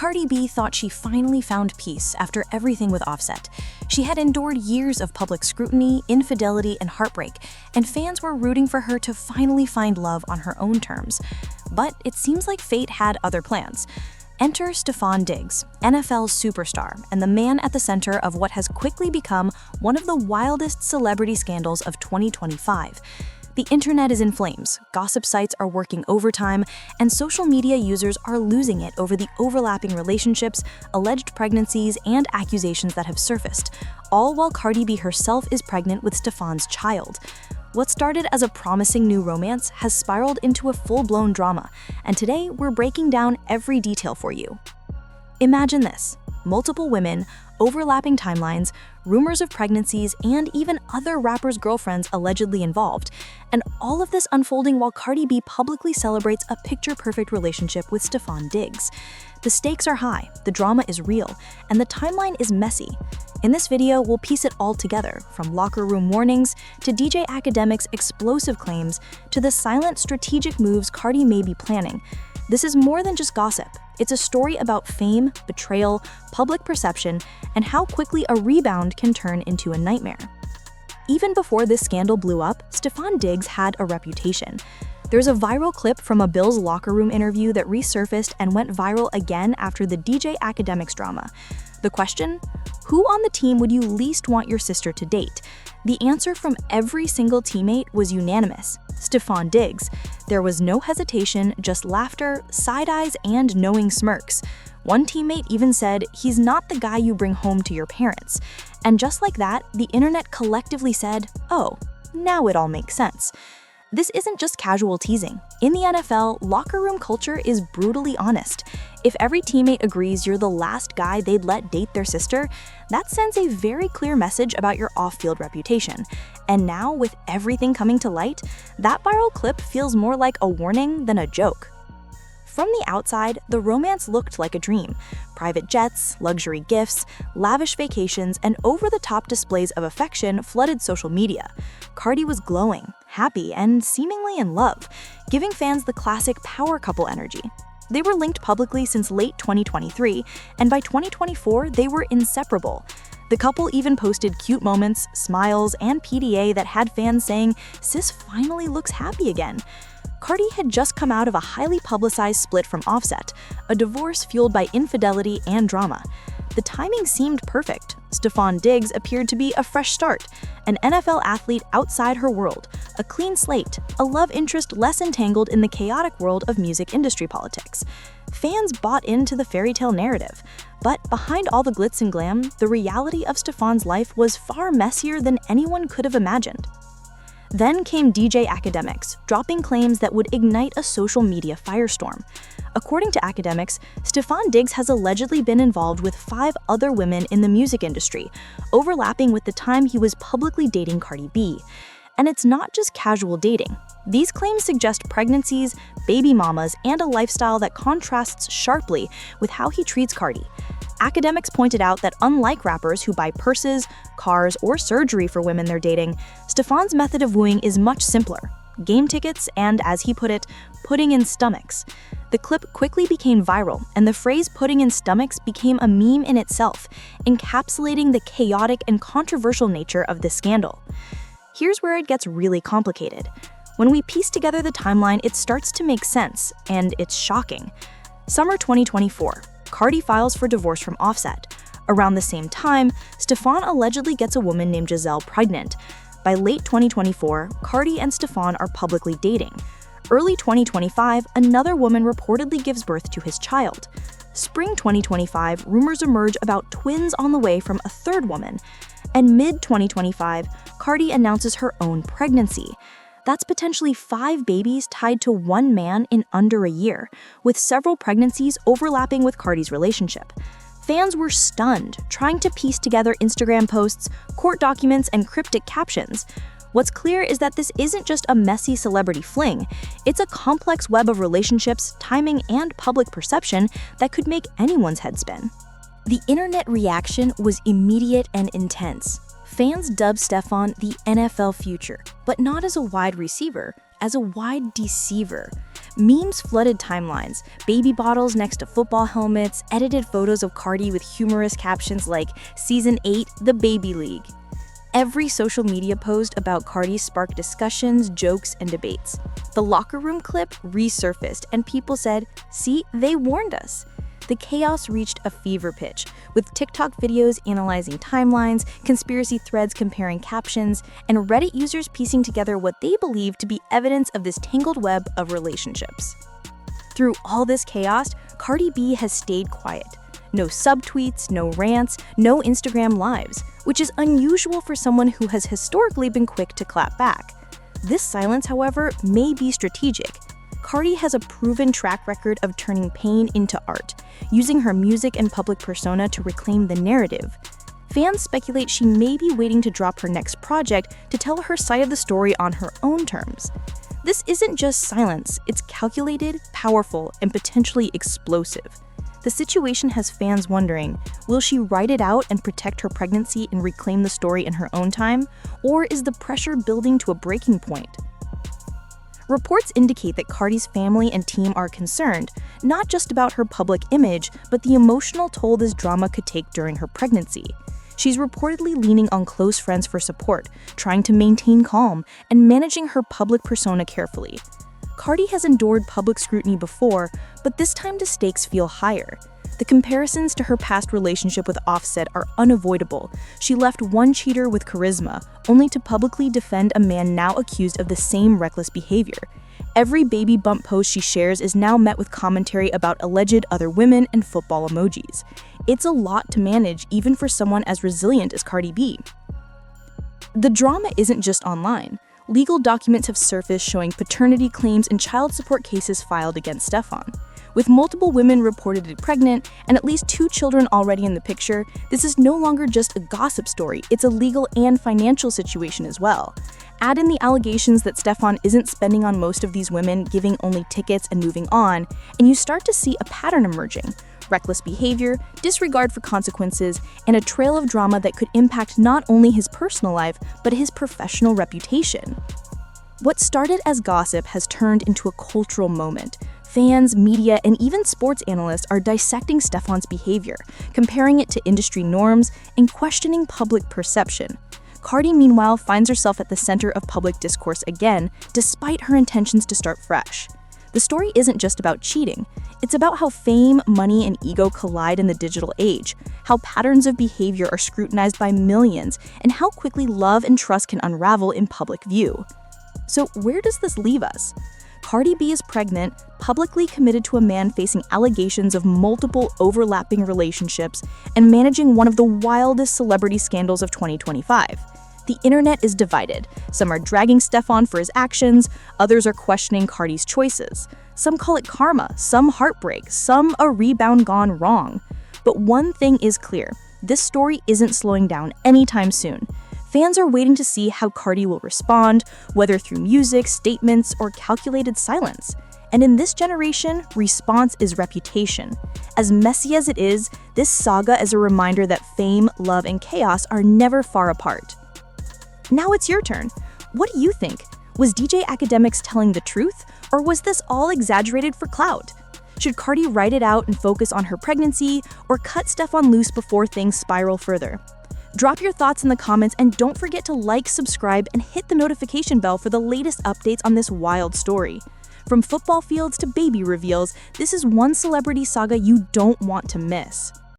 Cardi B thought she finally found peace after everything with Offset. She had endured years of public scrutiny, infidelity, and heartbreak, and fans were rooting for her to finally find love on her own terms. But it seems like fate had other plans. Enter Stefon Diggs, NFL's superstar and the man at the center of what has quickly become one of the wildest celebrity scandals of 2025. The internet is in flames, gossip sites are working overtime, and social media users are losing it over the overlapping relationships, alleged pregnancies, and accusations that have surfaced, all while Cardi B herself is pregnant with Stefon's child. What started as a promising new romance has spiraled into a full-blown drama, and today we're breaking down every detail for you. Imagine this: multiple women, overlapping timelines, rumors of pregnancies, and even other rappers' girlfriends allegedly involved, and all of this unfolding while Cardi B publicly celebrates a picture-perfect relationship with Stefon Diggs. The stakes are high, the drama is real, and the timeline is messy. In this video, we'll piece it all together, from locker room warnings to DJ Academic's explosive claims to the silent strategic moves Cardi may be planning. This is more than just gossip. It's a story about fame, betrayal, public perception, and how quickly a rebound can turn into a nightmare. Even before this scandal blew up, Stefon Diggs had a reputation. There's a viral clip from a Bills locker room interview that resurfaced and went viral again after the DJ Academics drama. The question? Who on the team would you least want your sister to date? The answer from every single teammate was unanimous: Stefon Diggs. There was no hesitation, just laughter, side eyes, and knowing smirks. One teammate even said, "He's not the guy you bring home to your parents." And just like that, the internet collectively said, "Oh, now it all makes sense." This isn't just casual teasing. In the NFL, locker room culture is brutally honest. If every teammate agrees you're the last guy they'd let date their sister, that sends a very clear message about your off-field reputation. And now, with everything coming to light, that viral clip feels more like a warning than a joke. From the outside, the romance looked like a dream. Private jets, luxury gifts, lavish vacations, and over-the-top displays of affection flooded social media. Cardi was glowing, happy, and seemingly in love, giving fans the classic power couple energy. They were linked publicly since late 2023, and by 2024, they were inseparable. The couple even posted cute moments, smiles, and PDA that had fans saying, "Sis finally looks happy again." Cardi had just come out of a highly publicized split from Offset, a divorce fueled by infidelity and drama. The timing seemed perfect. Stefon Diggs appeared to be a fresh start, an NFL athlete outside her world, a clean slate, a love interest less entangled in the chaotic world of music industry politics. Fans bought into the fairy tale narrative, but behind all the glitz and glam, the reality of Stefon's life was far messier than anyone could have imagined. Then came DJ Academics, dropping claims that would ignite a social media firestorm. According to Academics, Stefon Diggs has allegedly been involved with 5 other women in the music industry, overlapping with the time he was publicly dating Cardi B. And it's not just casual dating. These claims suggest pregnancies, baby mamas, and a lifestyle that contrasts sharply with how he treats Cardi. Academics pointed out that unlike rappers who buy purses, cars, or surgery for women they're dating, Stefon's method of wooing is much simpler: game tickets and, as he put it, putting in stomachs. The clip quickly became viral, and the phrase "putting in stomachs" became a meme in itself, encapsulating the chaotic and controversial nature of this scandal. Here's where it gets really complicated. When we piece together the timeline, it starts to make sense, and it's shocking. Summer 2024. Cardi files for divorce from Offset. Around the same time, Stefon allegedly gets a woman named Giselle pregnant. By late 2024, Cardi and Stefon are publicly dating. Early 2025, another woman reportedly gives birth to his child. Spring 2025, rumors emerge about twins on the way from a third woman. And mid-2025, Cardi announces her own pregnancy. That's potentially 5 babies tied to one man in under a year, with several pregnancies overlapping with Cardi's relationship. Fans were stunned, trying to piece together Instagram posts, court documents, and cryptic captions. What's clear is that this isn't just a messy celebrity fling. It's a complex web of relationships, timing, and public perception that could make anyone's head spin. The internet reaction was immediate and intense. Fans dubbed Stefon the NFL future, but not as a wide receiver, as a wide deceiver. Memes flooded timelines, baby bottles next to football helmets, edited photos of Cardi with humorous captions like Season 8, The Baby League. Every social media post about Cardi sparked discussions, jokes, and debates. The locker room clip resurfaced, and people said, "See, they warned us." The chaos reached a fever pitch, with TikTok videos analyzing timelines, conspiracy threads comparing captions, and Reddit users piecing together what they believe to be evidence of this tangled web of relationships. Through all this chaos, Cardi B has stayed quiet. No subtweets, no rants, no Instagram lives, which is unusual for someone who has historically been quick to clap back. This silence, however, may be strategic. Cardi has a proven track record of turning pain into art, using her music and public persona to reclaim the narrative. Fans speculate she may be waiting to drop her next project to tell her side of the story on her own terms. This isn't just silence, it's calculated, powerful, and potentially explosive. The situation has fans wondering, will she ride it out and protect her pregnancy and reclaim the story in her own time, or is the pressure building to a breaking point? Reports indicate that Cardi's family and team are concerned, not just about her public image, but the emotional toll this drama could take during her pregnancy. She's reportedly leaning on close friends for support, trying to maintain calm, and managing her public persona carefully. Cardi has endured public scrutiny before, but this time the stakes feel higher. The comparisons to her past relationship with Offset are unavoidable. She left one cheater with charisma, only to publicly defend a man now accused of the same reckless behavior. Every baby bump post she shares is now met with commentary about alleged other women and football emojis. It's a lot to manage, even for someone as resilient as Cardi B. The drama isn't just online. Legal documents have surfaced showing paternity claims and child support cases filed against Stefon. With multiple women reportedly pregnant and at least 2 children already in the picture, this is no longer just a gossip story, it's a legal and financial situation as well. Add in the allegations that Stefon isn't spending on most of these women, giving only tickets and moving on, and you start to see a pattern emerging. Reckless behavior, disregard for consequences, and a trail of drama that could impact not only his personal life, but his professional reputation. What started as gossip has turned into a cultural moment. Fans, media, and even sports analysts are dissecting Stefon's behavior, comparing it to industry norms, and questioning public perception. Cardi, meanwhile, finds herself at the center of public discourse again, despite her intentions to start fresh. The story isn't just about cheating. It's about how fame, money, and ego collide in the digital age, how patterns of behavior are scrutinized by millions, and how quickly love and trust can unravel in public view. So where does this leave us? Cardi B is pregnant, publicly committed to a man facing allegations of multiple overlapping relationships, and managing one of the wildest celebrity scandals of 2025. The internet is divided. Some are dragging Stefon for his actions, others are questioning Cardi's choices. Some call it karma, some heartbreak, some a rebound gone wrong. But one thing is clear, this story isn't slowing down anytime soon. Fans are waiting to see how Cardi will respond, whether through music, statements, or calculated silence. And in this generation, response is reputation. As messy as it is, this saga is a reminder that fame, love, and chaos are never far apart. Now it's your turn. What do you think? Was DJ Academics telling the truth, or was this all exaggerated for clout? Should Cardi write it out and focus on her pregnancy, or cut Stefon loose before things spiral further? Drop your thoughts in the comments, and don't forget to like, subscribe, and hit the notification bell for the latest updates on this wild story. From football fields to baby reveals, this is one celebrity saga you don't want to miss.